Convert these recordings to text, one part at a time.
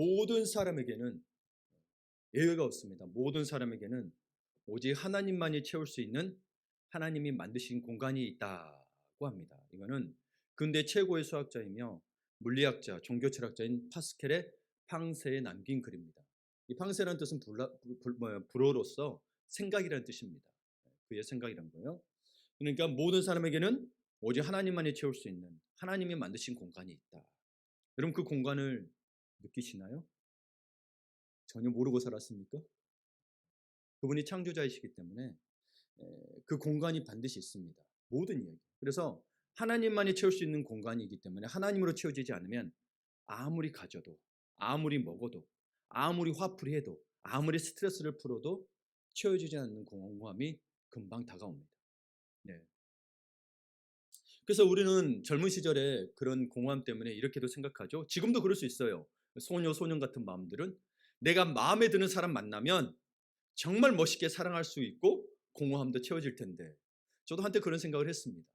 모든 사람에게는 예외가 없습니다. 모든 사람에게는 오직 하나님만이 채울 수 있는 하나님이 만드신 공간이 있다고 합니다. 이거는 근대 최고의 수학자이며 물리학자, 종교철학자인 파스켈의 팡세에 남긴 글입니다. 이 팡세라는 뜻은 불어로서 생각이라는 뜻입니다. 그의 생각이란 거예요. 그러니까 모든 사람에게는 오직 하나님만이 채울 수 있는 하나님이 만드신 공간이 있다. 여러분 그 공간을 느끼시나요? 전혀 모르고 살았습니까? 그분이 창조자이시기 때문에 그 공간이 반드시 있습니다. 모든 이야기. 그래서 하나님만이 채울 수 있는 공간이기 때문에 하나님으로 채워지지 않으면 아무리 가져도 아무리 먹어도 아무리 화풀이 해도 아무리 스트레스를 풀어도 채워지지 않는 공허함이 금방 다가옵니다. 네. 그래서 우리는 젊은 시절에 그런 공허함 때문에 이렇게도 생각하죠. 지금도 그럴 수 있어요. 소녀, 소년 같은 마음들은 내가 마음에 드는 사람 만나면 정말 멋있게 사랑할 수 있고 공허함도 채워질 텐데 저도 한때 그런 생각을 했습니다.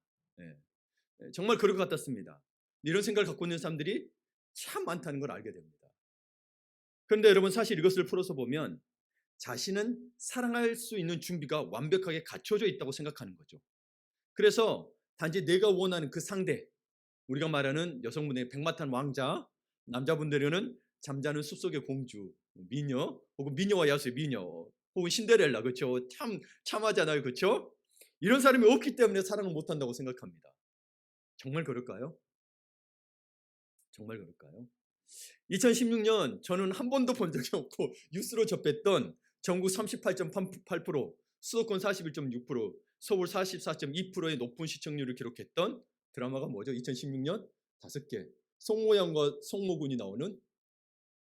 예. 정말 그럴 것 같았습니다. 이런 생각을 갖고 있는 사람들이 참 많다는 걸 알게 됩니다. 그런데 여러분 사실 이것을 풀어서 보면 자신은 사랑할 수 있는 준비가 완벽하게 갖춰져 있다고 생각하는 거죠. 그래서 단지 내가 원하는 그 상대, 우리가 말하는 여성분의 백마탄 왕자, 남자분들은 잠자는 숲속의 공주, 미녀, 혹은 미녀와 야수의 미녀, 혹은 신데렐라, 그렇죠? 참하잖아요, 그렇죠? 이런 사람이 없기 때문에 사랑을 못한다고 생각합니다. 정말 그럴까요? 정말 그럴까요? 2016년 저는 한 번도 본 적이 없고 뉴스로 접했던 전국 38.8%, 수도권 41.6%, 서울 44.2%의 높은 시청률을 기록했던 드라마가 뭐죠? 2016년 5개. 송모양과 송모군이 나오는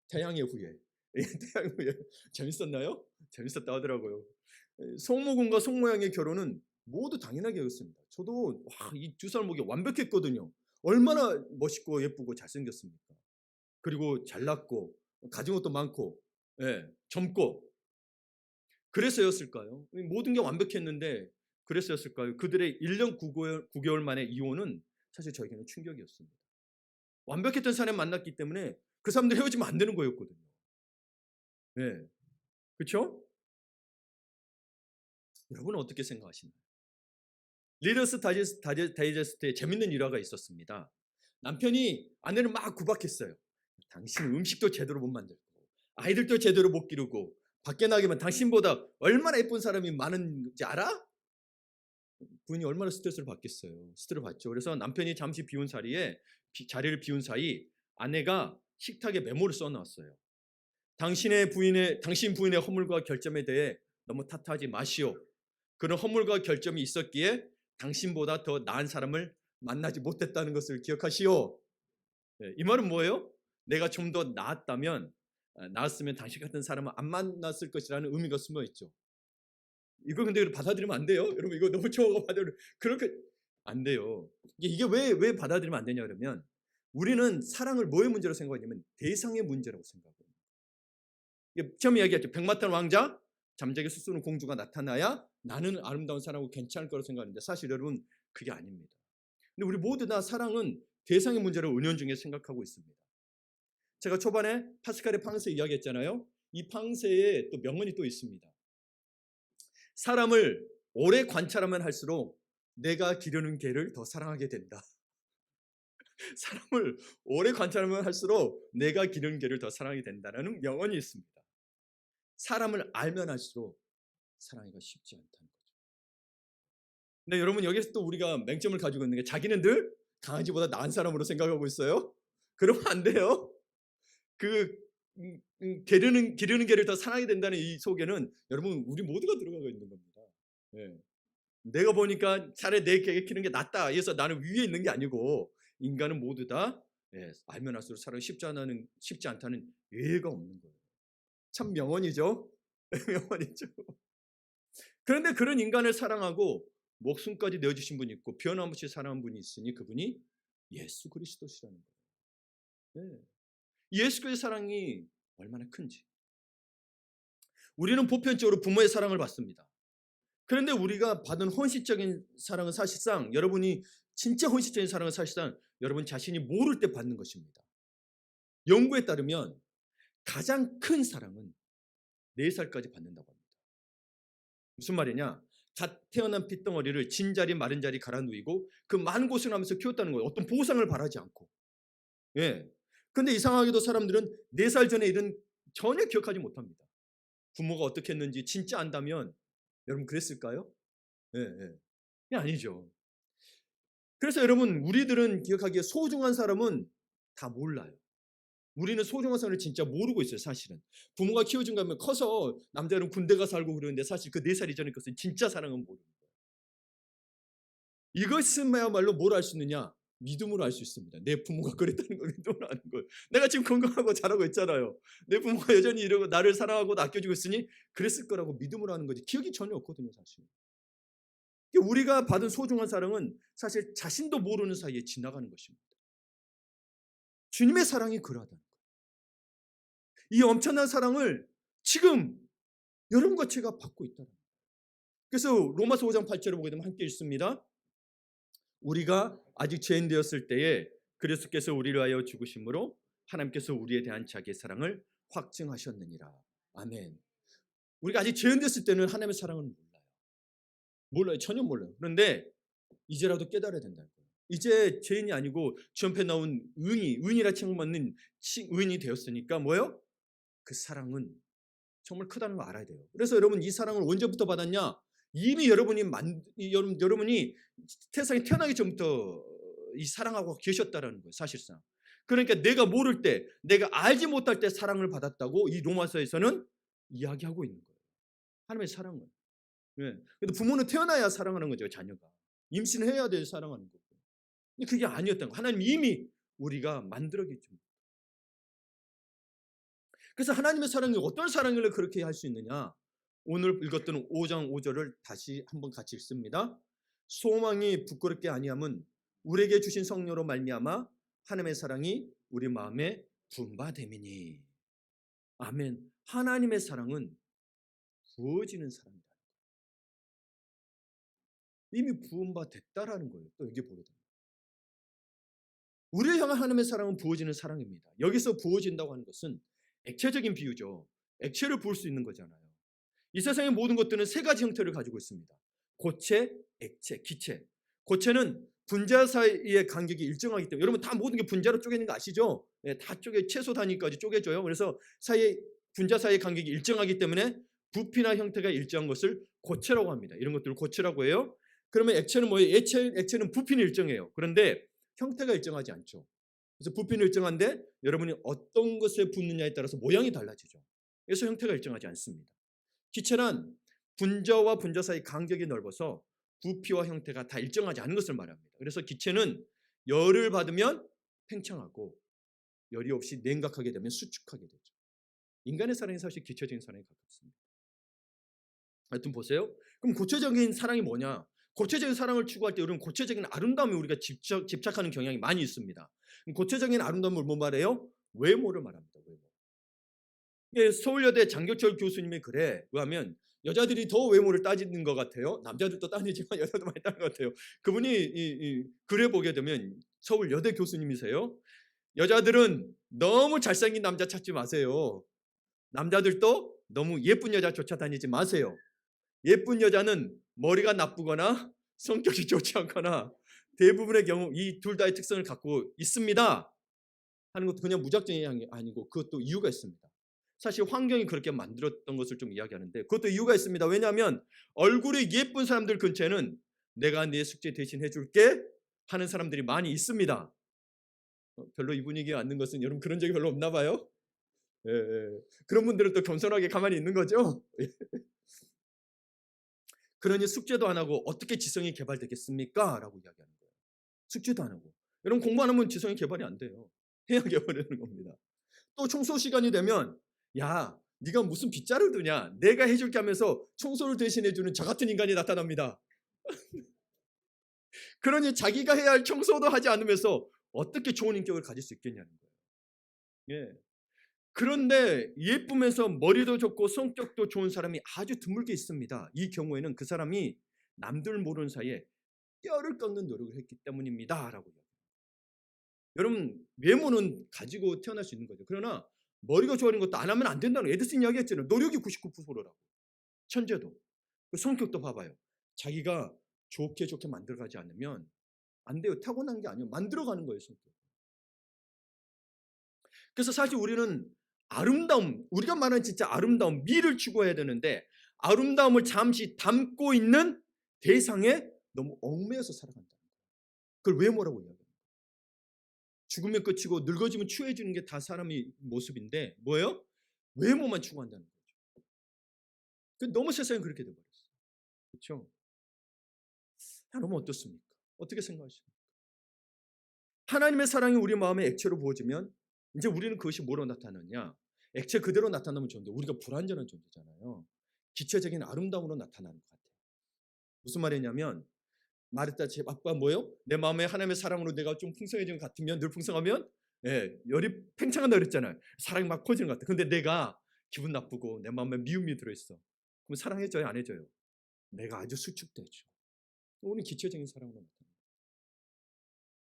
태양의 후예. 태양의 후예. 재밌었나요? 재밌었다 하더라고요. 송모군과 송모양의 결혼은 모두 당연하게 여겼습니다. 저도 이 두 사람 보기 완벽했거든요. 얼마나 멋있고 예쁘고 잘생겼습니까? 그리고 잘났고 가진 것도 많고 젊고 그래서였을까요? 모든 게 완벽했는데 그래서였을까요? 그들의 1년 9개월 만의 이혼은 사실 저에게는 충격이었습니다. 완벽했던 사람 만났기 때문에 그 사람들 헤어지면 안 되는 거였거든요. 네. 그렇죠? 여러분은 어떻게 생각하시나요? 리더스 다이제스트에 재밌는 일화가 있었습니다. 남편이 아내를 막 구박했어요. 당신 음식도 제대로 못 만들고 아이들도 제대로 못 기르고 밖에 나가면 당신보다 얼마나 예쁜 사람이 많은지 알아? 부인이 얼마나 스트레스를 받겠어요. 스트레스를 받죠. 그래서 남편이 잠시 비운 사이에 자리를 비운 사이 아내가 식탁에 메모를 써놨어요. 당신 부인의 허물과 결점에 대해 너무 탓하지 마시오. 그런 허물과 결점이 있었기에 당신보다 더 나은 사람을 만나지 못했다는 것을 기억하시오. 이 말은 뭐예요? 내가 좀 더 나았으면 당신 같은 사람을 안 만났을 것이라는 의미가 숨어 있죠. 이거 근데 받아들이면 안 돼요. 여러분 이거 너무 좋아가 그렇게 안 돼요. 이게 왜 받아들이면 안 되냐 그러면 우리는 사랑을 뭐의 문제로 생각하냐면 대상의 문제라고 생각해요. 처음 이야기했죠. 백마탄 왕자, 잠자게 수수는 공주가 나타나야 나는 아름다운 사람하고 괜찮을 거라고 생각하는데 사실 여러분 그게 아닙니다. 근데 우리 모두 다 사랑은 대상의 문제로 은연중에 생각하고 있습니다. 제가 초반에 파스칼의 팡세 이야기했잖아요. 이 팡세에 또 명언이 또 있습니다. 사람을 오래 관찰하면 할수록 내가 기르는 개를 더 사랑하게 된다. 사람을 오래 관찰하면 할수록 내가 기르는 개를 더 사랑하게 된다는 명언이 있습니다. 사람을 알면 할수록 사랑하기가 쉽지 않다는 거죠. 근데 여러분 여기서 또 우리가 맹점을 가지고 있는 게 자기는 늘 강아지보다 나은 사람으로 생각하고 있어요. 그러면 안 돼요. 그 기르는 개를 더 사랑하게 된다는 이 속에는 여러분 우리 모두가 들어가 있는 겁니다. 네. 내가 보니까 차라리 내 개 키우는 게 낫다. 그래서 나는 위에 있는 게 아니고 인간은 모두 다 알면 할수록 사랑이 쉽지 않다는 예외가 없는 거예요. 참 명언이죠. 명언이죠. 그런데 그런 인간을 사랑하고 목숨까지 내어주신 분이 있고 변함없이 사랑한 분이 있으니 그분이 예수 그리스도시라는 거예요. 네. 예수 그리스도의 사랑이 얼마나 큰지. 우리는 보편적으로 부모의 사랑을 받습니다. 그런데 우리가 받은 헌신적인 사랑은 사실상 여러분이 진짜 헌신적인 사랑은 사실상 여러분 자신이 모를 때 받는 것입니다. 연구에 따르면 가장 큰 사랑은 4살까지 받는다고 합니다. 무슨 말이냐? 갓 태어난 핏덩어리를 진 자리 마른 자리 갈아 누이고 그 많은 고생을 하면서 키웠다는 거예요. 어떤 보상을 바라지 않고. 예. 근데 이상하게도 사람들은 4살 전에 일은 전혀 기억하지 못합니다. 부모가 어떻게 했는지 진짜 안다면 여러분 그랬을까요? 예, 예. 그게 아니죠. 그래서 여러분 우리들은 기억하기에 소중한 사람은 다 몰라요. 우리는 소중한 사람을 진짜 모르고 있어요, 사실은. 부모가 키워준 거면 커서 남자는 군대 가서 살고 그러는데 사실 그 4살 이전에 것은 진짜 사랑은 모르는 거예요. 이것은야말로 뭘 알 수 있느냐? 믿음으로 알 수 있습니다. 내 부모가 그랬다는 걸 믿음으로 아는 거예요. 내가 지금 건강하고 잘하고 있잖아요. 내 부모가 여전히 이러고 나를 사랑하고 아껴주고 있으니 그랬을 거라고 믿음으로 하는 거지. 기억이 전혀 없거든요, 사실. 우리가 받은 소중한 사랑은 사실 자신도 모르는 사이에 지나가는 것입니다. 주님의 사랑이 그러하다는 거예요. 이 엄청난 사랑을 지금 여러분과 제가 받고 있다는 거예요. 그래서 로마서 5장 8절을 보게 되면 함께 읽습니다. 우리가 아직 죄인 되었을 때에 그리스도께서 우리를 위하여 죽으심으로 하나님께서 우리에 대한 자기의 사랑을 확증하셨느니라. 아멘. 우리가 아직 죄인 되었을 때는 하나님의 사랑을 몰라요. 몰라요. 전혀 몰라요. 그런데 이제라도 깨달아야 된다는 거예요. 이제 죄인이 아니고 주 앞에 나온 의인이라 칭함받는 의인이 되었으니까 뭐예요? 그 사랑은 정말 크다는 거 알아야 돼요. 그래서 여러분 이 사랑을 언제부터 받았냐? 이미 여러분이 세상에 태어나기 전부터 이 사랑하고 계셨다라는 거예요. 사실상. 그러니까 내가 모를 때, 내가 알지 못할 때 사랑을 받았다고 이 로마서에서는 이야기하고 있는 거예요. 하나님의 사랑을. 예. 근데 부모는 태어나야 사랑하는 거죠, 자녀가. 임신해야 돼 사랑하는 거고. 근데 그게 아니었던 거. 하나님 이미 우리가 만들어겠죠. 그래서 하나님의 사랑이 어떤 사랑을 그렇게 할 수 있느냐? 오늘 읽었던 5장 5절을 다시 한번 같이 읽습니다. 소망이 부끄럽게 아니함은 우리에게 주신 성령으로 말미암아 하나님의 사랑이 우리 마음에 부음받음이니. 아멘. 하나님의 사랑은 부어지는 사랑이다. 이미 부음받았다라는 거예요. 또 여기 보게 됩니다. 우리를 향한 하나님의 사랑은 부어지는 사랑입니다. 여기서 부어진다고 하는 것은 액체적인 비유죠. 액체를 부을 수 있는 거잖아요. 이 세상의 모든 것들은 세 가지 형태를 가지고 있습니다. 고체, 액체, 기체. 고체는 분자 사이의 간격이 일정하기 때문에 여러분 다 모든 게 분자로 쪼개는 거 아시죠? 네, 다 최소 단위까지 쪼개져요. 그래서 분자 사이의 간격이 일정하기 때문에 부피나 형태가 일정한 것을 고체라고 합니다. 이런 것들을 고체라고 해요. 그러면 액체는 뭐예요? 액체는 부피는 일정해요. 그런데 형태가 일정하지 않죠. 그래서 부피는 일정한데 여러분이 어떤 것에 붓느냐에 따라서 모양이 달라지죠. 그래서 형태가 일정하지 않습니다. 기체란 분자와 분자 사이 간격이 넓어서 부피와 형태가 다 일정하지 않은 것을 말합니다. 그래서 기체는 열을 받으면 팽창하고 열이 없이 냉각하게 되면 수축하게 되죠. 인간의 사랑이 사실 기체적인 사랑에 가깝습니다. 하여튼 보세요. 그럼 고체적인 사랑이 뭐냐? 고체적인 사랑을 추구할 때 우리는 고체적인 아름다움에 우리가 집착하는 경향이 많이 있습니다. 고체적인 아름다움을 뭐 말해요? 외모를 말합니다. 외모. 서울여대 장교철 교수님이 그래. 왜냐하면 여자들이 더 외모를 따지는 것 같아요. 남자들도 따지지만 여자도 많이 따는 것 같아요. 그분이 글에 보게 되면 서울여대 교수님이세요. 여자들은 너무 잘생긴 남자 찾지 마세요. 남자들도 너무 예쁜 여자 쫓아다니지 마세요. 예쁜 여자는 머리가 나쁘거나 성격이 좋지 않거나 대부분의 경우 이 둘 다의 특성을 갖고 있습니다 하는 것도 그냥 무작정이 아니고 그것도 이유가 있습니다. 사실 환경이 그렇게 만들었던 것을 좀 이야기하는데 그것도 이유가 있습니다. 왜냐하면 얼굴이 예쁜 사람들 근처에는 내가 네 숙제 대신 해줄게 하는 사람들이 많이 있습니다. 별로 이 분위기에 앉는 것은 여러분 그런 적이 별로 없나 봐요. 예, 예. 그런 분들은 또 겸손하게 가만히 있는 거죠. 그러니 숙제도 안 하고 어떻게 지성이 개발되겠습니까? 라고 이야기하는 거예요. 숙제도 안 하고. 여러분 공부 안 하면 지성이 개발이 안 돼요. 해야 개발되는 겁니다. 또 청소 시간이 되면 야 네가 무슨 빗자루 드냐 내가 해줄게 하면서 청소를 대신해주는 저 같은 인간이 나타납니다. 그러니 자기가 해야 할 청소도 하지 않으면서 어떻게 좋은 인격을 가질 수 있겠냐는 거예요. 예. 그런데 예쁘면서 머리도 좋고 성격도 좋은 사람이 아주 드물게 있습니다. 이 경우에는 그 사람이 남들 모르는 사이에 뼈를 깎는 노력을 했기 때문입니다. 라고. 여러분 외모는 가지고 태어날 수 있는 거죠. 그러나 머리가 좋아하는 것도 안 하면 안 된다는 에디슨 이야기했잖아요. 노력이 99%라고. 천재도. 그 성격도 봐봐요. 자기가 좋게 만들어가지 않으면 안 돼요. 타고난 게 아니에요. 만들어가는 거예요, 성격. 그래서 사실 우리는 아름다움, 우리가 말하는 진짜 아름다움, 미를 추구해야 되는데 아름다움을 잠시 담고 있는 대상에 너무 얽매여서 살아간다는 거예요. 그걸 외모라고 이야기해요. 죽으면 끝이고 늙어지면 추해지는 게 다 사람의 모습인데 뭐예요? 외모만 추구한다는 거죠. 너무 세상이 그렇게 돼버렸어요. 그렇죠? 여러분 어떻습니까? 어떻게 생각하십니까? 하나님의 사랑이 우리 마음에 액체로 부어지면 이제 우리는 그것이 뭐로 나타나냐? 액체 그대로 나타나면 좋은데 우리가 불완전한 존재잖아요. 기체적인 아름다움으로 나타나는 것 같아요. 무슨 말이냐면 말했다시피 아까 뭐예요? 내 마음에 하나님의 사랑으로 내가 좀 풍성해진 것 같으면 늘 풍성하면 열이 팽창한다 그랬잖아요. 사랑이 막 퍼지는 것 같아. 근데 내가 기분 나쁘고 내 마음에 미움이 들어있어. 그럼 사랑해줘요? 안 해줘요? 내가 아주 수축되죠. 우리는 기체적인 사랑으로 나타나요.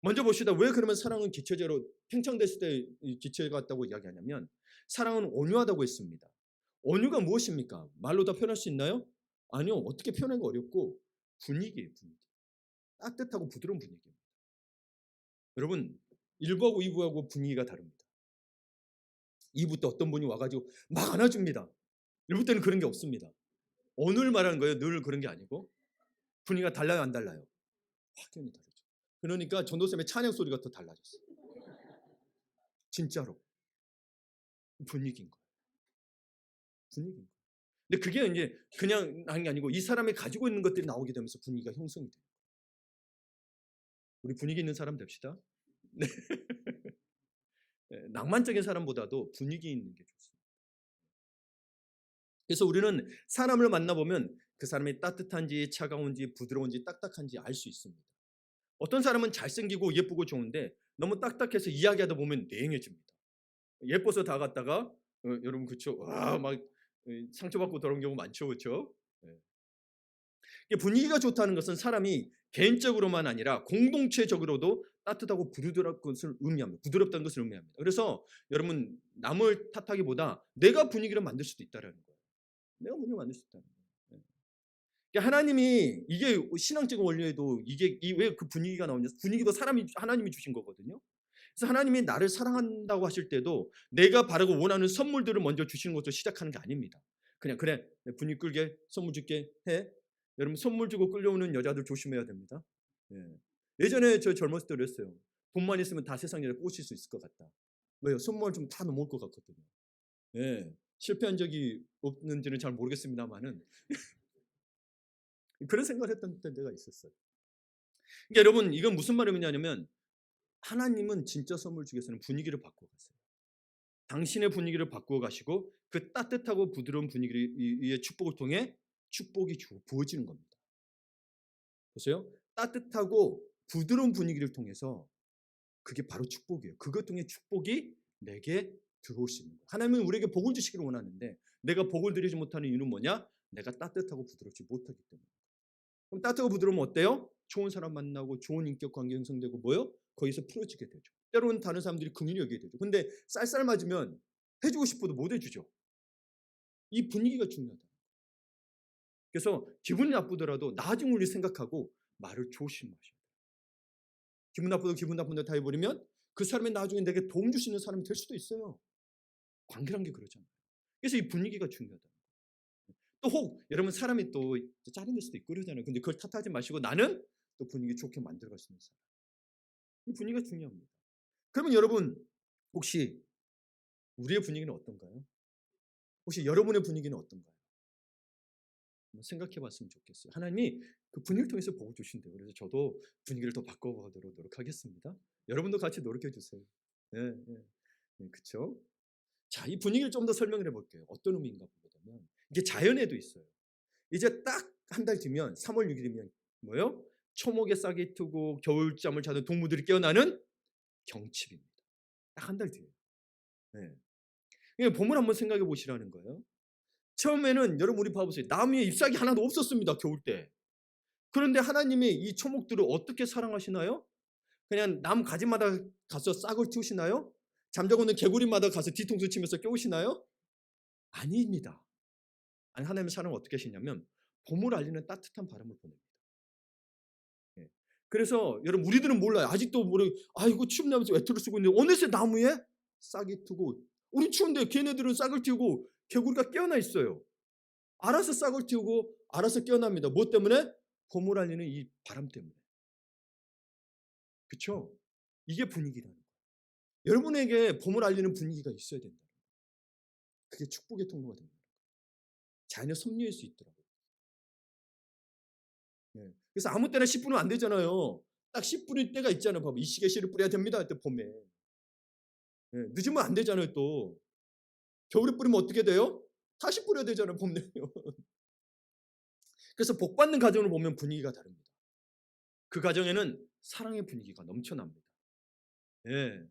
먼저 봅시다. 왜 그러면 사랑은 기체적으로 팽창됐을 때 기체 같다고 이야기하냐면 사랑은 온유하다고 했습니다. 온유가 무엇입니까? 말로 다 표현할 수 있나요? 아니요. 어떻게 표현하기가 어렵고 분위기예요. 분위기. 따뜻하고 부드러운 분위기입니다. 여러분 1부하고 2부하고 분위기가 다릅니다. 2부 때 어떤 분이 와가지고 막 안아줍니다. 1부 때는 그런 게 없습니다. 오늘 말하는 거예요. 늘 그런 게 아니고 분위기가 달라요, 안 달라요? 확연히 다르죠. 그러니까 전도쌤의 찬양 소리가 더 달라졌어요. 진짜로 분위기인 거예요. 분위기인 거예요. 근데 그게 이제 그냥 하는 게 아니고 이 사람이 가지고 있는 것들이 나오게 되면서 분위기가 형성이 돼요. 우리 분위기 있는 사람 됩시다. 네. 낭만적인 사람보다도 분위기 있는 게 좋습니다. 그래서 우리는 사람을 만나보면 그 사람이 따뜻한지 차가운지 부드러운지 딱딱한지 알 수 있습니다. 어떤 사람은 잘생기고 예쁘고 좋은데 너무 딱딱해서 이야기하다 보면 냉해집니다. 예뻐서 다가갔다가 여러분 그렇죠? 막 상처받고 돌아온 경우 많죠, 그렇죠? 분위기가 좋다는 것은 사람이 개인적으로만 아니라 공동체적으로도 따뜻하고 부드러운 것을 의미합니다. 부드럽다는 것을 의미합니다. 그래서 여러분 남을 탓하기보다 내가 분위기를 만들 수도 있다라는 거예요. 내가 분위기를 만들 수 있다는 거예요. 하나님이 이게 신앙적인 원리에도 이게 왜 그 분위기가 나오냐? 분위기도 하나님이 주신 거거든요. 그래서 하나님이 나를 사랑한다고 하실 때도 내가 바라고 원하는 선물들을 먼저 주시는 것도 시작하는 게 아닙니다. 그냥 그래 분위기 끌게 선물 줄게 해. 여러분 선물 주고 끌려오는 여자들 조심해야 됩니다. 예전에 저 젊었을 때 그랬어요. 돈만 있으면 다 세상 여자 꼬실 수 있을 것 같다. 왜요? 선물 좀 다 넘을 것 같거든요. 실패한 적이 없는지는 잘 모르겠습니다만은 그런 생각을 했던 때가 있었어요. 그러니까 여러분 이건 무슨 말이냐면 하나님은 진짜 선물 주기위해서는 분위기를 바꿔 가세요. 당신의 분위기를 바꾸어 가시고 그 따뜻하고 부드러운 분위기의 축복을 통해 축복이 부어지는 겁니다. 보세요. 따뜻하고 부드러운 분위기를 통해서 그게 바로 축복이에요. 그것 통해 축복이 내게 들어올 수 있는 거예요. 하나님은 우리에게 복을 주시기를 원하는데 내가 복을 드리지 못하는 이유는 뭐냐? 내가 따뜻하고 부드럽지 못하기 때문에. 그럼 따뜻하고 부드러우면 어때요? 좋은 사람 만나고 좋은 인격 관계 형성되고 뭐요? 거기서 풀어지게 되죠. 때로는 다른 사람들이 긍휼히 여기게 되죠. 근데 쌀쌀 맞으면 해주고 싶어도 못 해주죠. 이 분위기가 중요하다. 그래서 기분이 나쁘더라도 나중에 우리 생각하고 말을 조심하셔야 돼요. 기분 나쁘고 기분 나쁜데 다 해버리면 그 사람이 나중에 내게 도움 줄 수 있는 사람이 될 수도 있어요. 관계란 게 그러잖아요. 그래서 이 분위기가 중요하다. 또 혹 여러분 사람이 또 짜증낼 수도 있고 그러잖아요. 근데 그걸 탓하지 마시고 나는 또 분위기 좋게 만들어갈 수 있는 사람. 이 분위기가 중요합니다. 그러면 여러분 혹시 우리의 분위기는 어떤가요? 혹시 여러분의 분위기는 어떤가요? 한번 생각해 봤으면 좋겠어요. 하나님이 그 분위기를 통해서 복을 주신대요. 그래서 저도 분위기를 더 바꿔보도록 노력하겠습니다. 여러분도 같이 노력해 주세요. 그렇죠? 자, 이 분위기를 좀 더 설명을 해볼게요. 어떤 의미인가 보면 이게 자연에도 있어요. 이제 딱 한 달 뒤면 3월 6일이면 뭐요? 초목에 싹이 트고 겨울잠을 자는 동무들이 깨어나는 경칩입니다. 딱 한 달 뒤에. 봄을 한번 생각해 보시라는 거예요. 처음에는 여러분 우리 봐보세요. 나무 위에 잎사귀 하나도 없었습니다. 겨울 때. 그런데 하나님이 이 초목들을 어떻게 사랑하시나요? 그냥 나무 가지마다 가서 싹을 틔우시나요? 잠자고 있는 개구리마다 가서 뒤통수 치면서 깨우시나요? 아닙니다. 아니, 하나님의 사랑은 어떻게 하시냐면 봄을 알리는 따뜻한 바람을 보냅니다. 예. 그래서 여러분, 우리들은 몰라요. 아직도 모르고, 아이고 춥냐면서 외투를 쓰고 있는데 어느새 나무에 싹이 트고, 우리 추운데 걔네들은 싹을 틔우고 개구리가 깨어나 있어요. 알아서 싹을 틔우고 알아서 깨어납니다. 뭐 때문에? 봄을 알리는 이 바람 때문에. 그렇죠? 이게 분위기라는 거예요. 여러분에게 봄을 알리는 분위기가 있어야 된다. 그게 축복의 통로가 됩니다. 자연의 섭리일 수 있더라고요. 예. 그래서 아무 때나 씨 뿌리면 안 되잖아요. 딱 씨 뿌릴 때가 있잖아요. 봐봐. 이 시기에 씨를 뿌려야 됩니다. 그때 봄에. 예. 늦으면 안 되잖아요 또. 겨울에 뿌리면 어떻게 돼요? 다시 뿌려야 되잖아요 봄 되면. 그래서 복 받는 가정을 보면 분위기가 다릅니다. 그 가정에는 사랑의 분위기가 넘쳐납니다. 예.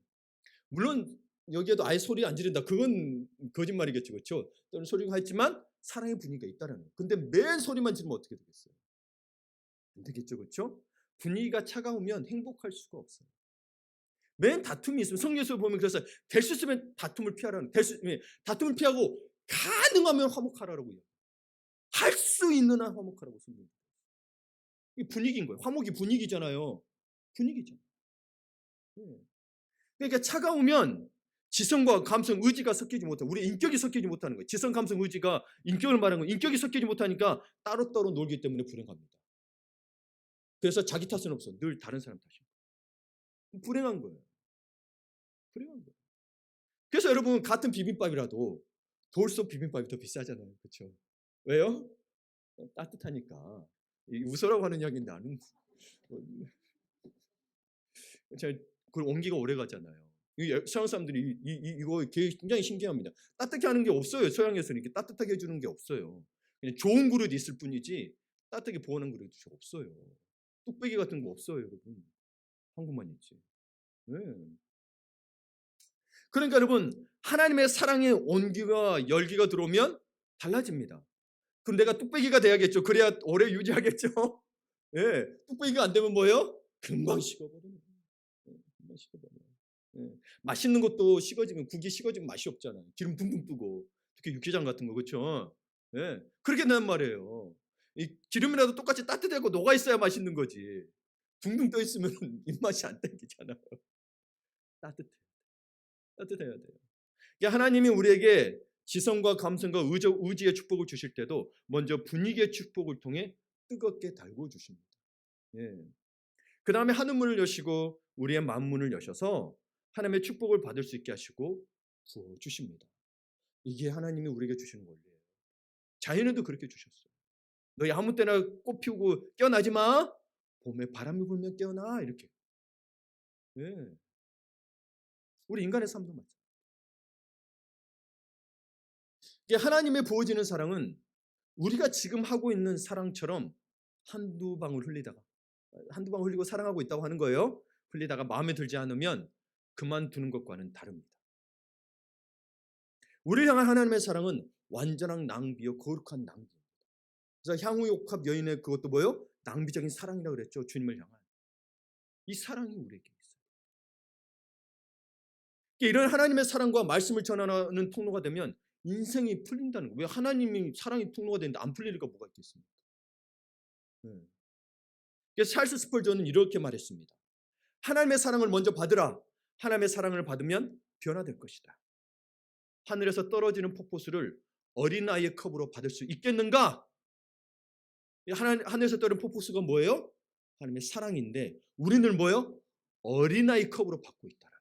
물론 여기에도 아예 소리 안 지른다. 그건 거짓말이겠죠. 그렇죠? 또는 소리가 있지만 사랑의 분위기가 있다는 거예요. 근데 매일 소리만 지르면 어떻게 되겠어요? 안 되겠죠. 그렇죠? 분위기가 차가우면 행복할 수가 없어요. 맨 다툼이 있으면 성경에서 보면, 그래서 될 수 있으면 다툼을 피하라는, 다툼을 피하고 가능하면 화목하라고 해요. 할 수 있는 한 화목하라고 성경. 이 분위기인 거예요. 화목이 분위기잖아요. 분위기잖아요. 그러니까 차가우면 지성과 감성, 의지가 섞이지 못하고 우리 인격이 섞이지 못하는 거예요. 지성, 감성, 의지가 인격을 말하는 거예요. 인격이 섞이지 못하니까 따로따로 놀기 때문에 불행합니다. 그래서 자기 탓은 없어. 늘 다른 사람 탓이에요. 불행한 거예요. 불행한 거예요. 그래서 여러분, 같은 비빔밥이라도 돌솥 비빔밥이 더 비싸잖아요. 그렇죠? 왜요? 따뜻하니까. 웃으라고 하는 이야기인데 나는 제가 그걸 옮기가 오래 가잖아요. 서양 사람들이 이거 굉장히 신기합니다. 따뜻하게 하는 게 없어요. 서양에서는 이렇게 따뜻하게 해주는 게 없어요. 그냥 좋은 그릇 있을 뿐이지 따뜻하게 보호하는 그릇이 없어요. 뚝배기 같은 거 없어요, 여러분. 한국만 있지. 네. 그러니까 여러분, 하나님의 사랑의 온기와 열기가 들어오면 달라집니다. 그럼 내가 뚝배기가 돼야겠죠. 그래야 오래 유지하겠죠. 예, 뚝배기가 안 되면 뭐예요? 금방 식어버려요. 금방 식어버려요. 예. 맛있는 것도 식어지면, 국이 식어지면 맛이 없잖아요. 기름 붕붕 뜨고, 특히 육개장 같은 거, 그렇죠? 예, 그렇게 된단 말이에요. 이 기름이라도 똑같이 따뜻하고 녹아 있어야 맛있는 거지. 붕붕 떠 있으면 입맛이 안 땡기잖아요. 따뜻해, 따뜻해야 돼요. 그러니까 하나님이 우리에게 지성과 감성과 의지의 축복을 주실 때도 먼저 분위기의 축복을 통해 뜨겁게 달궈 주십니다. 예. 그 다음에 하늘문을 여시고 우리의 만문을 여셔서 하나님의 축복을 받을 수 있게 하시고 부어주십니다. 이게 하나님이 우리에게 주시는 권리예요. 자연에도 그렇게 주셨어요. 너희 아무 때나 꽃 피우고 깨어나지 마. 봄에 바람이 불면 깨어나. 이렇게. 네. 우리 인간의 삶도 마찬가지예요. 하나님의 부어지는 사랑은 우리가 지금 하고 있는 사랑처럼 한두 방울 흘리고 사랑하고 있다고 하는 거예요. 흘리다가 마음에 들지 않으면 그만두는 것과는 다릅니다. 우리를 향한 하나님의 사랑은 완전한 낭비요, 거룩한 낭비입니다. 그래서 향후옥합 여인의 그것도 뭐예요? 낭비적인 사랑이라고 그랬죠. 주님을 향한 이 사랑이 우리에게 있어요. 이런 하나님의 사랑과 말씀을 전하는 통로가 되면 인생이 풀린다는 거예요. 왜 하나님이 사랑이 통로가 되는데 안 풀릴 리가 뭐가 있겠습니까? 그래서 찰스 스펄전은 이렇게 말했습니다. 하나님의 사랑을 먼저 받으라. 하나님의 사랑을 받으면 변화될 것이다. 하늘에서 떨어지는 폭포수를 어린아이의 컵으로 받을 수 있겠는가? 하늘에서 떨어지는 폭포수가 뭐예요? 하나님의 사랑인데 우리는 뭐예요? 어린아이 컵으로 받고 있다는 거예요.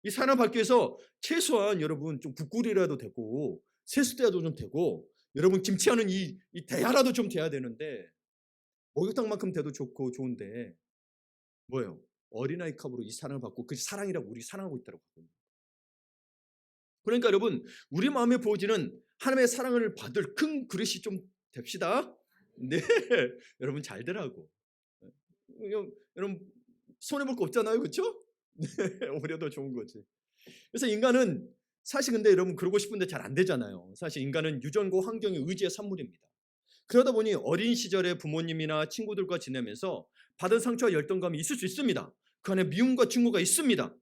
이 사랑을 받기 위해서 최소한 여러분 좀 국꿀이라도 되고 세수대라도 좀 되고 여러분 김치하는 이 대야라도 좀 돼야 되는데 목욕탕만큼 돼도 좋고 좋은데 뭐예요? 어린아이 컵으로 이 사랑을 받고 그 사랑이라고 우리 사랑하고 있다고 하거든요. 그러니까 여러분, 우리 마음에 부어지는 하나님의 사랑을 받을 큰 그릇이 좀 됩시다. 네, 여러분 잘 되라고. 여러분 손해볼 거 없잖아요, 그렇죠? 네, 오히려 더 좋은 거지. 그래서 인간은 사실 근데 여러분 그러고 싶은데 잘 안 되잖아요. 사실 인간은 유전과 환경의 의지의 산물입니다. 그러다 보니 어린 시절에 부모님이나 친구들과 지내면서 받은 상처와 열등감이 있을 수 있습니다. 그 안에 미움과 증오가 있습니다.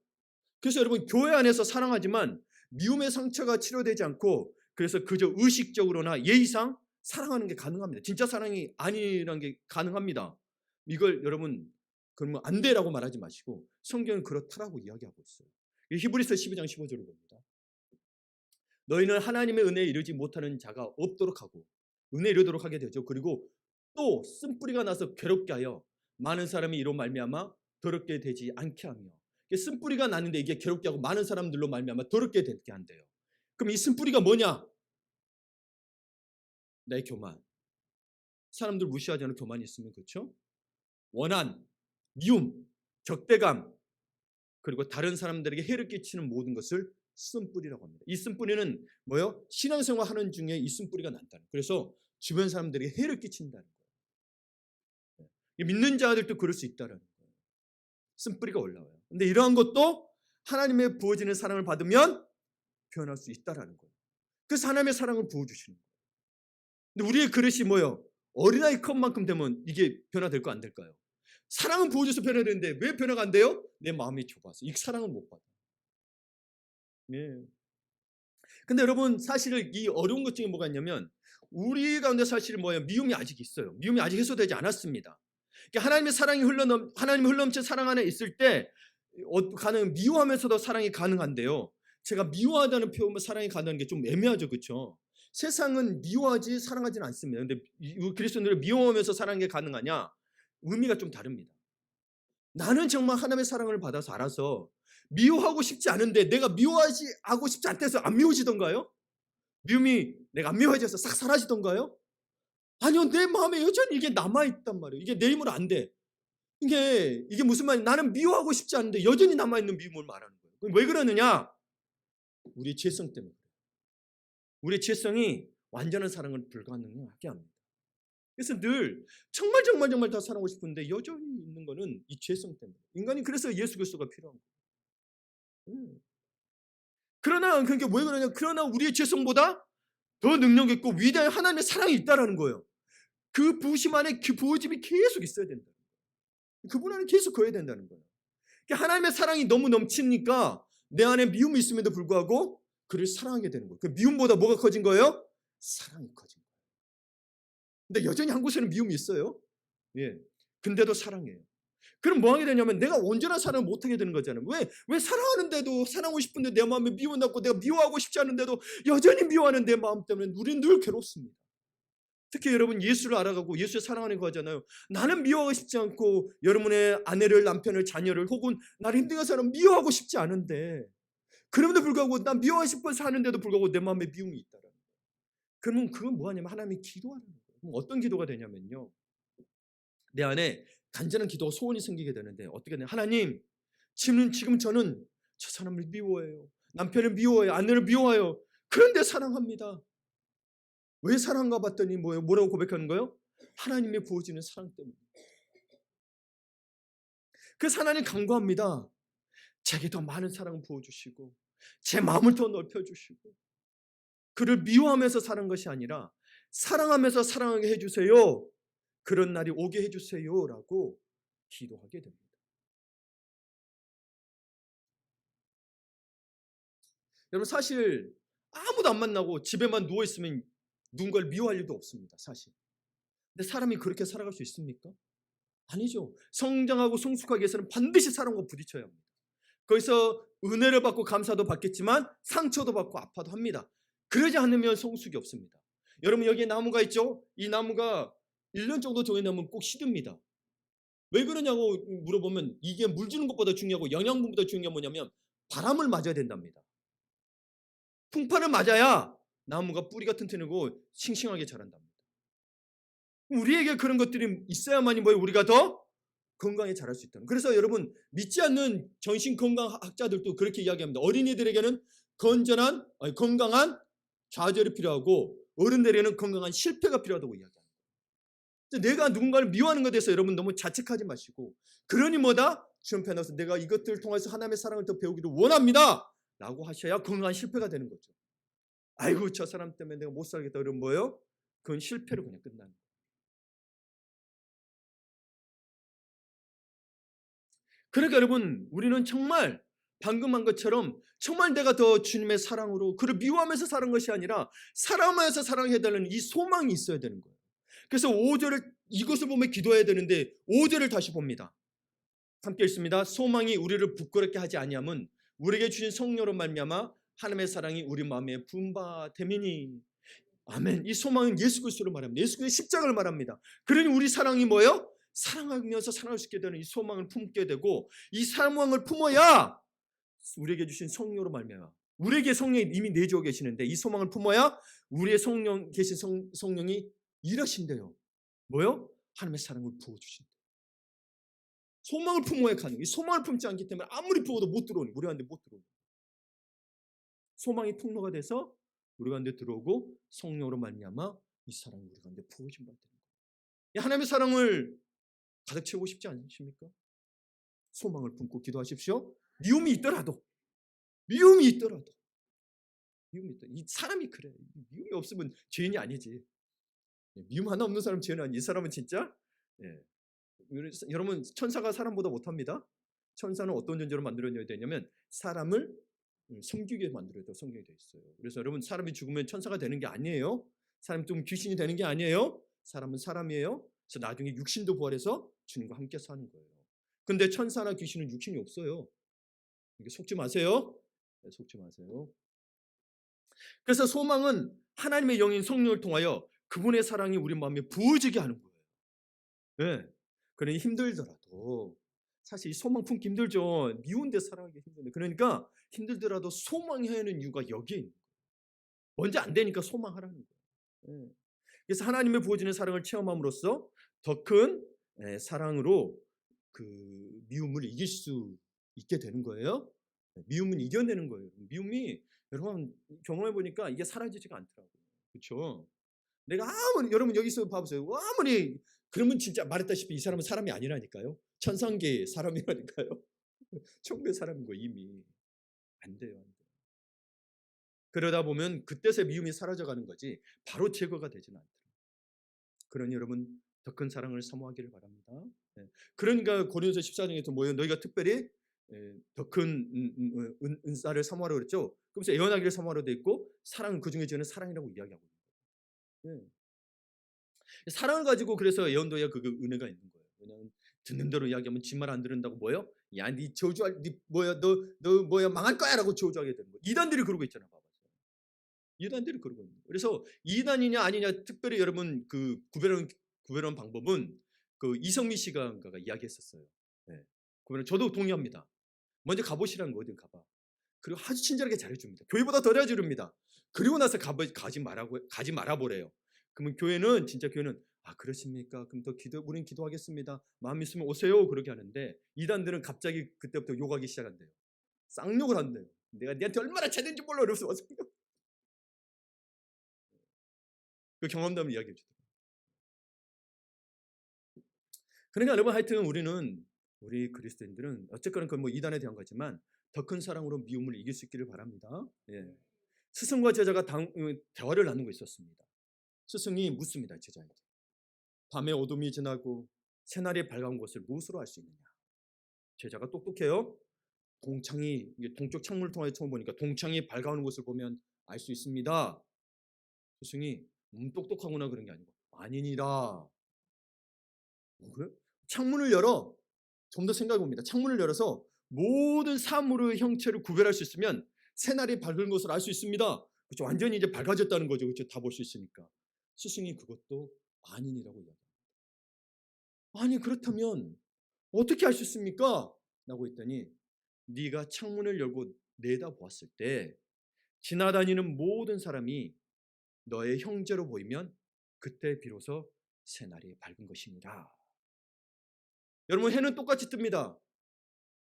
그래서 여러분 교회 안에서 사랑하지만 미움의 상처가 치료되지 않고 그래서 그저 의식적으로나 예의상 사랑하는 게 가능합니다. 진짜 사랑이 아니라는 게 가능합니다. 이걸 여러분 그러면 안 돼라고 말하지 마시고 성경은 그렇다라고 이야기하고 있어요. 히브리서 12장 15절을 봅니다. 너희는 하나님의 은혜에 이르지 못하는 자가 없도록 하고 은혜에 이르도록 하게 되죠. 그리고 또 쓴뿌리가 나서 괴롭게 하여 많은 사람이 이로 말미암아 더럽게 되지 않게 하며 쓴뿌리가 나는데 이게 괴롭게 하고 많은 사람들로 말미암아 더럽게 되게 한대요. 그럼 이 쓴뿌리가 뭐냐? 나의 교만. 사람들 무시하지 않는 교만이 있으면 그렇죠? 원한, 미움, 적대감 그리고 다른 사람들에게 해를 끼치는 모든 것을 쓴뿌리라고 합니다. 이 쓴뿌리는 뭐요? 신앙생활 하는 중에 이 쓴뿌리가 난다는. 그래서 주변 사람들에게 해를 끼친다는 거예요. 믿는 자들도 그럴 수 있다는 거예요. 쓴뿌리가 올라와요. 근데 이러한 것도 하나님의 부어지는 사랑을 받으면 표현할 수 있다라는 거예요. 그래서 하나님의 사랑을 부어주시는 거예요. 근데 우리의 그릇이 뭐요? 어린아이 컵만큼 되면 이게 변화될 거 안 될까요? 사랑은 부어줘서 변화되는데 왜 변화가 안 돼요? 내 마음이 좁아서 이 사랑을 못 받아. 예. 근데 여러분 사실 이 어려운 것 중에 뭐가 있냐면 우리 가운데 사실 뭐예요? 미움이 아직 있어요. 미움이 아직 해소되지 않았습니다. 그러니까 하나님의 사랑이 하나님의 흘러넘친 사랑 안에 있을 때 가능 미워하면서도 사랑이 가능한데요. 제가 미워하다는 표현은 사랑이 가능한 게 좀 애매하죠, 그렇죠? 세상은 미워하지 사랑하지는 않습니다. 근데 그리스도인들은 미워하면서 사랑하는 게 가능하냐? 의미가 좀 다릅니다. 나는 정말 하나님의 사랑을 받아서 알아서 미워하고 싶지 않은데 내가 미워하지 하고 싶지 않다 해서 안 미워지던가요? 미움이 내가 안 미워해져서 싹 사라지던가요? 아니요, 내 마음에 여전히 이게 남아있단 말이에요. 이게 내 힘으로 안 돼. 이게 무슨 말이야? 나는 미워하고 싶지 않은데 여전히 남아있는 미움을 말하는 거예요. 왜 그러느냐? 우리의 죄성 때문에. 우리의 죄성이 완전한 사랑을 불가능하게 합니다. 그래서 늘 정말 다 사랑하고 싶은데 여전히 있는 거는 이 죄성 때문에. 인간이 그래서 예수 그리스도가 필요한 거예요. 그러나 그게 왜 그러냐? 그러나 우리의 죄성보다 더 능력 있고 위대한 하나님의 사랑이 있다라는 거예요. 그 부심 안에 그 부어짐이 계속 있어야 된다. 그분 안에 계속 거해야 된다는 거예요. 하나님의 사랑이 너무 넘치니까 내 안에 미움이 있음에도 불구하고 그를 사랑하게 되는 거예요. 그 미움보다 뭐가 커진 거예요? 사랑이 커진 거예요. 근데 여전히 한 곳에는 미움이 있어요. 예. 근데도 사랑해요. 그럼 뭐 하게 되냐면 내가 온전한 사랑을 못 하게 되는 거잖아요. 왜 사랑하는데도 사랑하고 싶은데 내 마음에 미움 났고 내가 미워하고 싶지 않은데도 여전히 미워하는 내 마음 때문에 우리는 늘 괴롭습니다. 특히 여러분 예수를 알아가고 예수를 사랑하는 거 하잖아요. 나는 미워하고 싶지 않고 여러분의 아내를 남편을 자녀를 혹은 나를 힘든 사람 미워하고 싶지 않은데 그럼에도 불구하고 난 미워하고 싶어서 하는데도 불구하고 내 마음에 미움이 있다라는 거예요. 그러면 그건 뭐 하냐면 하나님이 기도하는 거예요. 그럼 어떤 기도가 되냐면요. 내 안에 간절한 기도가 소원이 생기게 되는데 어떻게 되냐. 하나님 지금 저는 저 사람을 미워해요. 남편을 미워해요. 아내를 미워해요. 그런데 사랑합니다. 왜 사랑가 봤더니 뭐라고 고백하는 거예요? 하나님의 부어지는 사랑 때문에. 그래서 하나님 간구합니다. 제게 더 많은 사랑을 부어주시고 제 마음을 더 넓혀주시고 그를 미워하면서 사는 것이 아니라 사랑하면서 사랑하게 해주세요. 그런 날이 오게 해주세요라고 기도하게 됩니다. 여러분 사실 아무도 안 만나고 집에만 누워있으면 누군가를 미워할 일도 없습니다. 사실. 근데 사람이 그렇게 살아갈 수 있습니까? 아니죠. 성장하고 성숙하기 위해서는 반드시 사람과 부딪혀야 합니다. 거기서 은혜를 받고 감사도 받겠지만 상처도 받고 아파도 합니다. 그러지 않으면 성숙이 없습니다. 여러분 여기에 나무가 있죠? 이 나무가 1년 정도 정해놓으면 꼭 시듭니다. 왜 그러냐고 물어보면 이게 물 주는 것보다 중요하고 영양분보다 중요한 게 뭐냐면 바람을 맞아야 된답니다. 풍파를 맞아야 나무가 뿌리가 튼튼하고 싱싱하게 자란답니다. 우리에게 그런 것들이 있어야만이 우리가 더 건강에 자랄 수 있다는. 그래서 여러분 믿지 않는 정신건강학자들도 그렇게 이야기합니다. 어린이들에게는 건강한 좌절이 필요하고 어른들에게는 건강한 실패가 필요하다고 이야기합니다. 내가 누군가를 미워하는 것에 대해서 여러분 너무 자책하지 마시고 그러니 뭐다? 주님 편에 나서 내가 이것들을 통해서 하나님의 사랑을 더 배우기를 원합니다 라고 하셔야 건강한 실패가 되는 거죠. 아이고 저 사람 때문에 내가 못 살겠다 그러면 뭐예요? 그건 실패로 그냥 끝나는 거예요. 그러니까 여러분 우리는 정말 방금 한 것처럼 정말 내가 더 주님의 사랑으로 그를 미워하면서 사는 것이 아니라 사랑하면서 사랑해달라는 이 소망이 있어야 되는 거예요. 그래서 5절을 이것을 보며 기도해야 되는데 5절을 다시 봅니다. 함께 읽습니다. 소망이 우리를 부끄럽게 하지 아니함은 우리에게 주신 성령으로 말미암아 하나님의 사랑이 우리 마음에 분바됨이니. 아멘. 이 소망은 예수 그리스도를 말합니다. 예수 그리스도의 십자가를 말합니다. 그러니 우리 사랑이 뭐예요? 사랑하면서 사랑할 수 있게 되는 이 소망을 품게 되고 이 소망을 품어야 우리에게 주신 성령으로 말미암아 우리에게 성령이 이미 내주어 계시는데 이 소망을 품어야 우리의 성령 계신 성령이 일하신대요. 뭐요? 하나님의 사랑을 부어주신다. 소망을 품어야 가능. 이 소망을 품지 않기 때문에 아무리 부어도 못 들어오니 우리 가운데 못 들어오니. 소망이 통로가 돼서 우리 가운데 들어오고 성령으로 말미암아 이 사랑이 우리 가운데 부어진 바 되는 거예요. 하나님의 사랑을 가득 채우고 싶지 않으십니까? 소망을 품고 기도하십시오. 미움이 있더라도 이 사람이 그래. 미움이 없으면 죄인이 아니지. 미움 하나 없는 사람 죄는 아니. 이 사람은 진짜 여러분 천사가 사람보다 못합니다. 천사는 어떤 존재로 만들어져야 되냐면 사람을 섬기게 만들어져 성경에 돼 있어요. 그래서 여러분 사람이 죽으면 천사가 되는 게 아니에요. 사람이 좀 귀신이 되는 게 아니에요. 사람은 사람이에요. 그래서 나중에 육신도 부활해서 주님과 함께 사는 거예요. 근데 천사나 귀신은 육신이 없어요. 이게 속지 마세요. 속지 마세요. 그래서 소망은 하나님의 영인 성령을 통하여 그분의 사랑이 우리 마음에 부어지게 하는 거예요. 네. 그러니 힘들더라도 사실 이 소망 품기 힘들죠. 미운데 사랑하기 힘든데 그러니까 힘들더라도 소망해야 하는 이유가 여기에 있는 거예요. 먼저 안 되니까 소망하라는 거예요. 네. 그래서 하나님의 부어지는 사랑을 체험함으로써 더 큰 사랑으로 그 미움을 이길 수 있게 되는 거예요. 미움은 이겨내는 거예요. 미움이 여러분 경험해 보니까 이게 사라지지가 않더라고요. 그렇죠? 내가 아무리 여러분 여기서 봐보세요. 아무리 그러면 진짜 말했다시피 이 사람은 사람이 아니라니까요. 천상계의 사람이라니까요. 천국의 사람인 거 이미 안 돼요. 안 돼요. 그러다 보면 그때서야 미움이 사라져가는 거지 바로 제거가 되지는 않더라고요. 그러니 여러분 더 큰 사랑을 사모하기를 바랍니다. 그러니까 고린도서 14장에서 뭐예요? 너희가 특별히 더 큰 은사를 사모하라고 그랬죠. 그러면서 애원하기를 사모하라고 돼 있고 사랑은 그중에 저는 사랑이라고 이야기하고 있는 거예요. 사랑을 가지고 그래서 애원도야 그 은혜가 있는 거예요. 왜냐하면 듣는 대로 이야기하면 지 말 안 들은다고 뭐요? 야, 네 저주할 네 뭐야 너 뭐야 망할 거야라고 저주하게 되는 거예요. 이단들이 그러고 있잖아, 봐봐. 이단들이 그러고 있는 거예요. 그래서 이단이냐 아니냐 특별히 여러분 그 구별하는 방법은 그 이성미 씨가 이야기했었어요. 네. 구별은 저도 동의합니다. 먼저 가보시라는 거 어디 가봐. 그리고 아주 친절하게 잘해줍니다. 교회보다 더 잘해줍니다. 그리고 나서 가지 말아보래요. 그러면 교회는 진짜 교회는 아 그러십니까? 그럼 더 우린 기도하겠습니다. 마음 있으면 오세요. 그렇게 하는데 이단들은 갑자기 그때부터 욕하기 시작한대요. 쌍욕을 한대요. 내가 니한테 얼마나 잘된지 몰라 이러면서 와서 그 경험담을 이야기해 주더라고요. 그러니까 여러분 하여튼 우리 그리스도인들은 어쨌거나 그 뭐 이단에 대한 거지만 더 큰 사랑으로 미움을 이길 수 있기를 바랍니다. 예. 스승과 제자가 대화를 나누고 있었습니다. 스승이 묻습니다. 제자에게. 밤에 어둠이 지나고 새날이 밝아온 것을 무엇으로 알 수 있느냐. 제자가 똑똑해요. 동쪽 창문을 통해 처음 보니까 동창이 밝아오는 것을 보면 알 수 있습니다. 스승이 똑똑하구나 그런 게 아니고 아니니라. 그래? 창문을 열어. 좀 더 생각해 봅니다. 창문을 열어서 모든 사물의 형체를 구별할 수 있으면 새날이 밝은 것을 알 수 있습니다. 그렇죠? 완전히 이제 밝아졌다는 거죠. 그렇죠? 다 볼 수 있으니까. 스승이 그것도 아니니라고 이야기합니다. 아니 그렇다면 어떻게 알 수 있습니까? 라고 했더니 네가 창문을 열고 내다보았을 때 지나다니는 모든 사람이 너의 형제로 보이면 그때 비로소 새날이 밝은 것이니라. 여러분 해는 똑같이 뜹니다.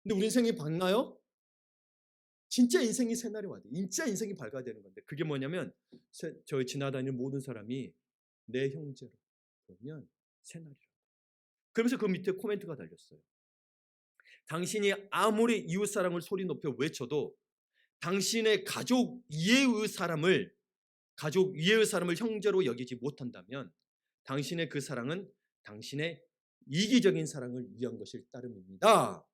근데 우리 인생이 밝나요? 진짜 인생이 새날이 와야 돼. 진짜 인생이 밝아야 되는 건데 그게 뭐냐면 저 지나다니는 모든 사람이 내 형제로 보면 새날이라. 그러면서 그 밑에 코멘트가 달렸어요. 당신이 아무리 이웃사랑을 소리 높여 외쳐도 당신의 가족 이외의 사람을 형제로 여기지 못한다면 당신의 그 사랑은 당신의 이기적인 사랑을 위한 것일 따름입니다.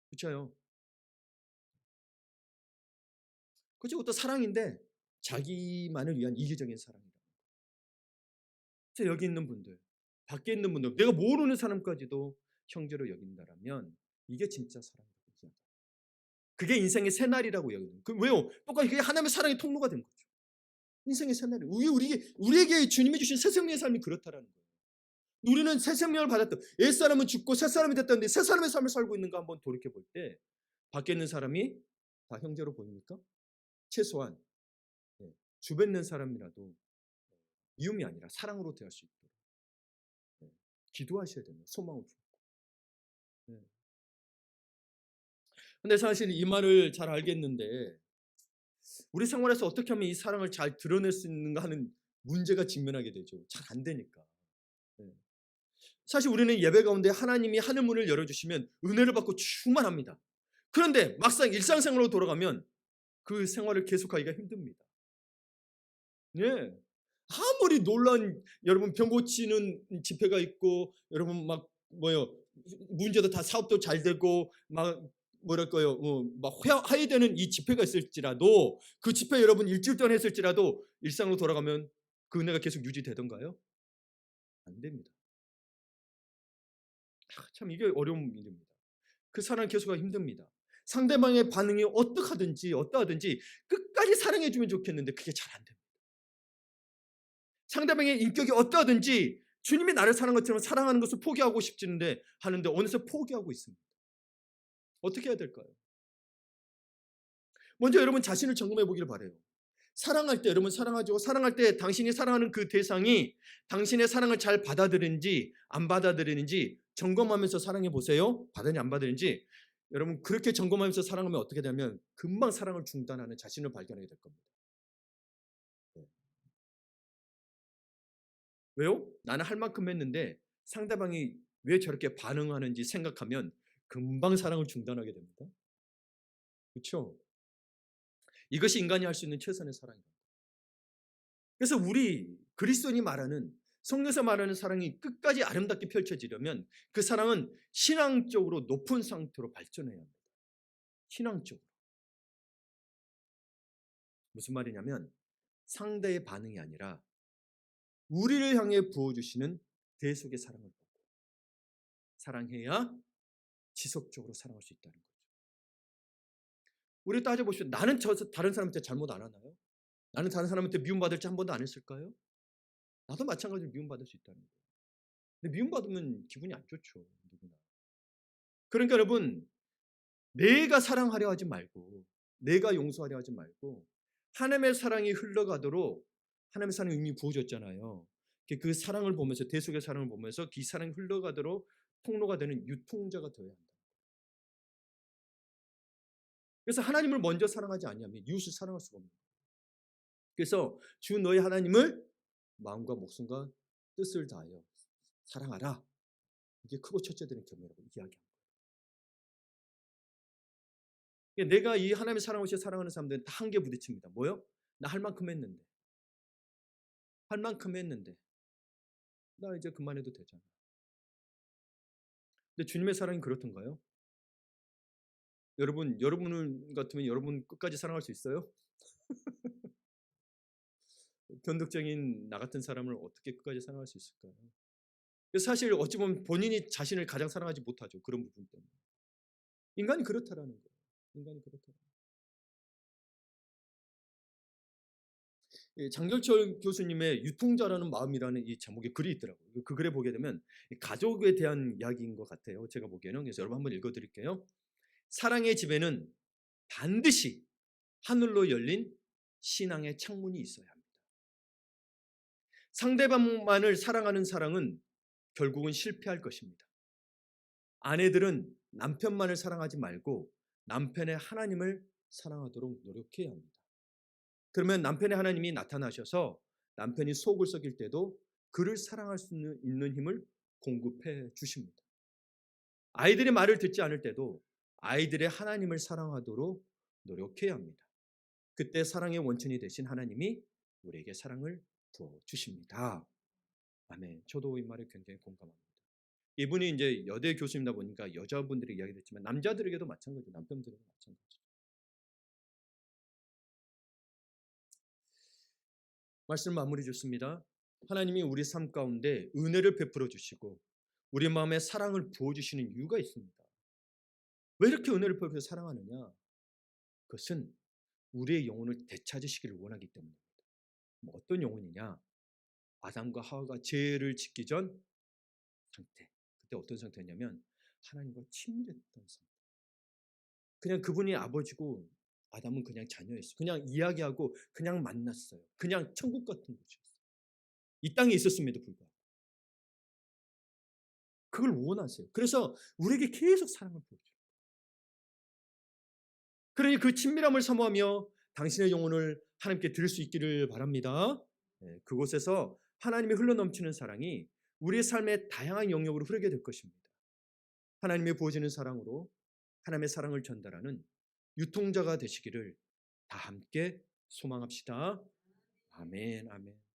그렇죠? 그것도 사랑인데 자기만을 위한 이기적인 사랑이다. 여기 있는 분들, 밖에 있는 분들, 내가 모르는 사람까지도 형제로 여긴다라면 이게 진짜 사랑이라고 생각합니다. 그게 인생의 새날이라고 여기는. 왜요? 똑같이 그게 하나님의 사랑의 통로가 된 거죠. 인생의 새날이. 우리에게 주님이 주신 새 생명의 삶이 그렇다라는 거예요. 우리는 새 생명을 받았다. 옛사람은 죽고 새 사람이 됐다는데 새 사람의 삶을 살고 있는가 한번 돌이켜 볼 때 밖에 있는 사람이 다 형제로 보입니까? 최소한 주변 있는 사람이라도 미움이 아니라 사랑으로 대할 수 있도록 기도하셔야 됩니다. 소망을 품고. 네. 근데 사실 이 말을 잘 알겠는데 우리 생활에서 어떻게 하면 이 사랑을 잘 드러낼 수 있는가 하는 문제가 직면하게 되죠. 잘 안 되니까. 네. 사실 우리는 예배 가운데 하나님이 하늘 문을 열어주시면 은혜를 받고 충만합니다. 그런데 막상 일상생활로 돌아가면 그 생활을 계속하기가 힘듭니다. 예. 아무리 놀라운 여러분 병 고치는 집회가 있고 여러분 막 뭐요 문제도 다 사업도 잘 되고 막 뭐랄까요 막 화해되는 이 집회가 있을지라도 그 집회 여러분 일주일 동안 했을지라도 일상으로 돌아가면 그 은혜가 계속 유지되던가요? 안 됩니다. 참 이게 어려운 일입니다. 그 사랑 계속하기 힘듭니다. 상대방의 반응이 어떠하든지 끝까지 사랑해 주면 좋겠는데 그게 잘 안 됩니다. 상대방의 인격이 어떠하든지 주님이 나를 사랑한 것처럼 사랑하는 것을 포기하고 싶지는데 하는데 어느새 포기하고 있습니다. 어떻게 해야 될까요? 먼저 여러분 자신을 점검해 보기를 바라요. 사랑할 때 여러분 사랑하죠. 사랑할 때 당신이 사랑하는 그 대상이 당신의 사랑을 잘 받아들이는지 안 받아들이는지 점검하면서 사랑해 보세요. 받으니 안 받으는지 여러분 그렇게 점검하면서 사랑하면 어떻게 되냐면 금방 사랑을 중단하는 자신을 발견하게 될 겁니다. 네. 왜요? 나는 할 만큼 했는데 상대방이 왜 저렇게 반응하는지 생각하면 금방 사랑을 중단하게 됩니다. 그렇죠? 이것이 인간이 할 수 있는 최선의 사랑입니다. 그래서 우리 그리스도인이 말하는 성경에서 말하는 사랑이 끝까지 아름답게 펼쳐지려면 그 사랑은 신앙적으로 높은 상태로 발전해야 합니다. 신앙적으로. 무슨 말이냐면 상대의 반응이 아니라 우리를 향해 부어주시는 대속의 사랑을 보고 사랑해야 지속적으로 사랑할 수 있다는 거죠. 우리 따져보시면 나는 다른 사람한테 잘못 안 하나요? 나는 다른 사람한테 미움받을지 한 번도 안 했을까요? 나도 마찬가지로 미움받을 수 있다는 거예요. 근데 미움받으면 기분이 안 좋죠. 누구나. 그러니까 여러분 내가 사랑하려 하지 말고 내가 용서하려 하지 말고 하나님의 사랑이 흘러가도록 하나님의 사랑이 이미 부어졌잖아요. 그 사랑을 보면서 대속의 사랑을 보면서 그 사랑이 흘러가도록 통로가 되는 유통자가 되어야 한다. 그래서 하나님을 먼저 사랑하지 않으면 이웃을 사랑할 수가 없는 거예요. 그래서 주 너희 하나님을 마음과 목숨과 뜻을 다하여 사랑하라. 이게 크고 첫째 되는 계명이라고 이야기합니다. 내가 이 하나님의 사랑을 사랑하는 사람들은 다 한계 부딪힙니다. 뭐요? 나 할 만큼 했는데. 할 만큼 했는데. 나 이제 그만해도 되잖아. 근데 주님의 사랑이 그렇던가요? 여러분 같으면 여러분 끝까지 사랑할 수 있어요? 변덕적인 나 같은 사람을 어떻게 끝까지 사랑할 수 있을까요? 사실 어찌 보면 본인이 자신을 가장 사랑하지 못하죠. 그런 부분 때문에. 인간이 그렇다라는 거예요. 인간이 그렇다. 장결철 교수님의 유통자라는 마음이라는 이 제목의 글이 있더라고요. 그 글에 보게 되면 가족에 대한 이야기인 것 같아요. 제가 보기에는. 그래서 여러분 한번 읽어드릴게요. 사랑의 집에는 반드시 하늘로 열린 신앙의 창문이 있어야 합니다. 상대방만을 사랑하는 사랑은 결국은 실패할 것입니다. 아내들은 남편만을 사랑하지 말고 남편의 하나님을 사랑하도록 노력해야 합니다. 그러면 남편의 하나님이 나타나셔서 남편이 속을 썩일 때도 그를 사랑할 수 있는 힘을 공급해 주십니다. 아이들의 말을 듣지 않을 때도 아이들의 하나님을 사랑하도록 노력해야 합니다. 그때 사랑의 원천이 되신 하나님이 우리에게 사랑을 부어주십니다. 아멘. 저도 이 말에 굉장히 공감합니다. 이분이 이제 여대 교수님이다 보니까 여자분들이 이야기를 했지만 남자들에게도 마찬가지죠. 남편들에게도 마찬가지죠. 말씀 마무리 좋습니다. 하나님이 우리 삶 가운데 은혜를 베풀어 주시고 우리 마음에 사랑을 부어 주시는 이유가 있습니다. 왜 이렇게 은혜를 베풀어 사랑하느냐? 그것은 우리의 영혼을 되찾으시기를 원하기 때문입니다. 어떤 영혼이냐? 아담과 하와가 죄를 짓기 전 상태. 그때 어떤 상태였냐면 하나님과 친밀했던 상태. 그냥 그분이 아버지고 아담은 그냥 자녀였어요. 그냥 이야기하고 그냥 만났어요. 그냥 천국 같은 곳이었어요. 이 땅에 있었음에도 불구하고. 그걸 원하세요. 그래서 우리에게 계속 사랑을 보여줘요. 그러니 그 친밀함을 사모하며 당신의 영혼을 하나님께 드릴 수 있기를 바랍니다. 그곳에서 하나님의 흘러넘치는 사랑이 우리의 삶의 다양한 영역으로 흐르게 될 것입니다. 하나님의 부어지는 사랑으로 하나님의 사랑을 전달하는 유통자가 되시기를 다 함께 소망합시다. 아멘, 아멘.